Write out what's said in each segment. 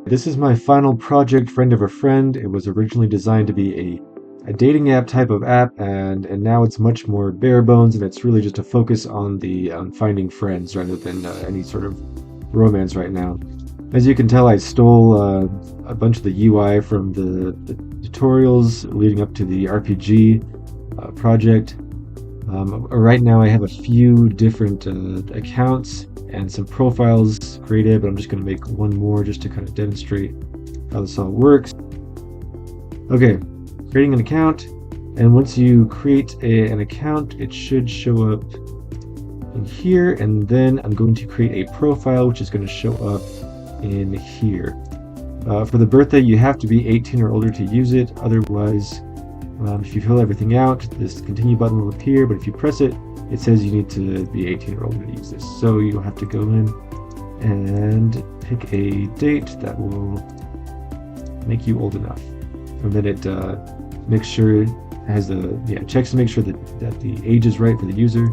This is my final project, Friend of a Friend. It was originally designed to be a dating app type of app, and now it's much more bare bones, and it's really just a focus on the finding friends rather than any sort of romance right now. As you can tell, I stole a bunch of the UI from the tutorials leading up to the RPG project. Right now I have a few different accounts and some profiles created, but I'm just going to make one more just to kind of demonstrate how this all works. Okay, creating an account, and once you create an account, it should show up in here, and then I'm going to create a profile which is going to show up in here. For the birthday, you have to be 18 or older to use it. Otherwise, if you fill everything out, this continue button will appear, but if you press it, it says you need to be 18 or older to use this. So you'll have to go in and pick a date that will make you old enough. And then it makes sure it has checks to make sure that the age is right for the user.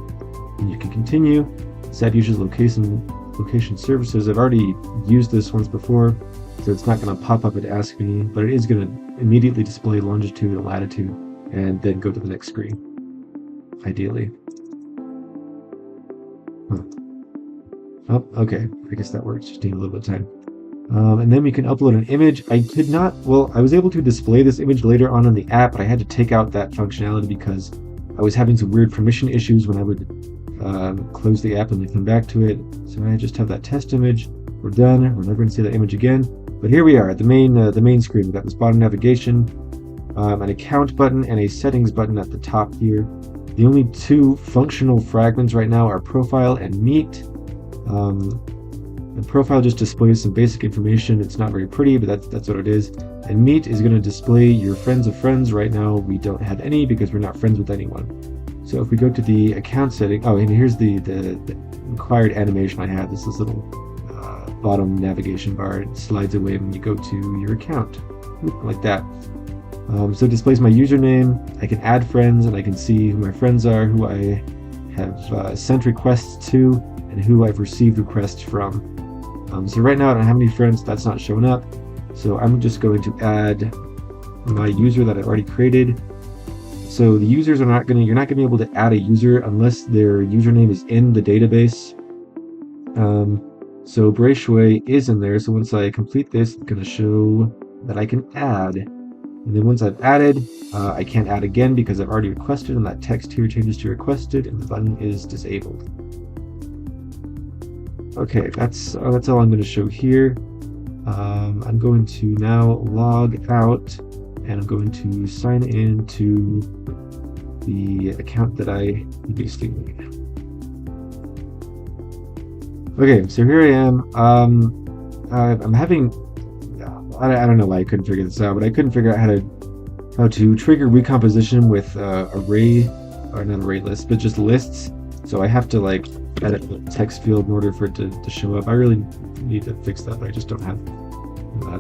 And you can continue. Set user's location services. I've already used this once before, so it's not going to pop up and ask me, but it is going to immediately display longitude and latitude, and then go to the next screen, ideally. Oh, okay. I guess that works. Just need a little bit of time. And then we can upload an image. I was able to display this image later on in the app, but I had to take out that functionality because I was having some weird permission issues when I would close the app and then come back to it. So I just have that test image. We're done. We're never going to see that image again. But here we are at the main screen. We've got this bottom navigation, an account button, and a settings button at the top here. The only two functional fragments right now are profile and meet. The profile just displays some basic information. It's not very pretty, but that's what it is. And meet is going to display your friends of friends. Right now we don't have any because we're not friends with anyone. So if we go to the account setting, and here's the required animation I have. This is little bottom navigation bar. It slides away when you go to your account, like that. So it displays my username. I can add friends, and I can see who my friends are, who I have sent requests to, and who I've received requests from. So right now I don't have any friends. That's not showing up. So I'm just going to add my user that I've already created. So the users you're not going to be able to add a user unless their username is in the database. So Braithwaite is in there. So once I complete this, it's going to show that I can add. And then once I've added, I can't add again because I've already requested, and that text here changes to requested, and the button is disabled. Okay, that's all I'm going to show here. I'm going to now log out, and I'm going to sign in to the account that I basically made. Okay, so here I am. I'm having, I don't know why I couldn't figure this out, but I couldn't figure out how to trigger recomposition with array, or not array lists, but just lists. So I have to edit the text field in order for it to show up. I really need to fix that, but I just don't have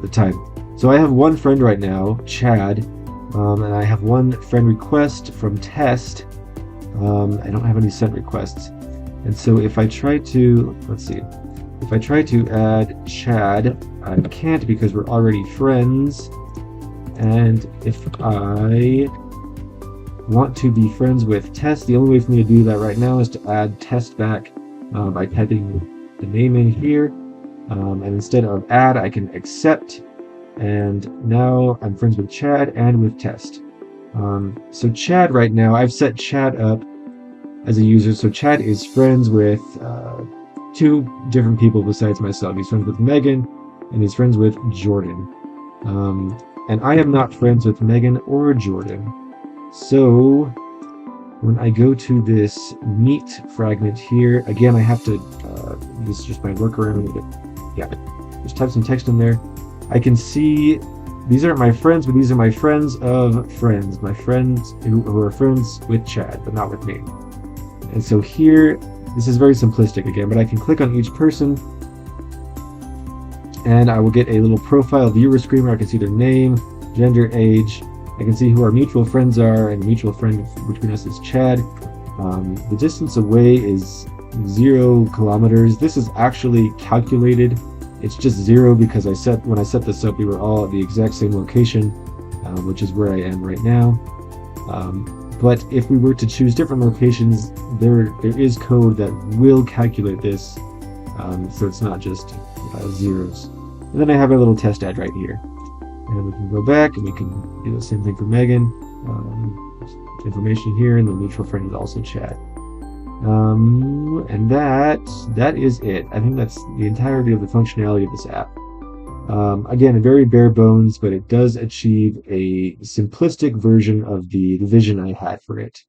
the time. So I have one friend right now, Chad, and I have one friend request from Test. I don't have any sent requests. And so if I try to, if I try to add Chad, I can't because we're already friends. And if I want to be friends with Test, the only way for me to do that right now is to add Test back by typing the name in here. And instead of add, I can accept. And now I'm friends with Chad and with Test. So Chad right now, I've set Chad up as a user. So Chad is friends with two different people besides myself. He's friends with Megan, and he's friends with Jordan. And I am not friends with Megan or Jordan. So when I go to this meet fragment here, again, I have to, this is just my workaround. Yeah, just type some text in there. I can see these aren't my friends, but these are my friends of friends. My friends who are friends with Chad, but not with me. And so here, this is very simplistic again, but I can click on each person, and I will get a little profile viewer screen where I can see their name, gender, age. I can see who our mutual friends are, and the mutual friend between us is Chad. The distance away is 0 kilometers. This is actually calculated It's just 0 because when I set this up, we were all at the exact same location, which is where I am right now. But if we were to choose different locations, there is code that will calculate this, so it's not just zeros. And then I have a little test ad right here. And we can go back and we can do the same thing for Megan. Information here, and the mutual friend is also chat. And that is it. I think that's the entirety of the functionality of this app. Again, very bare bones, but it does achieve a simplistic version of the vision I had for it.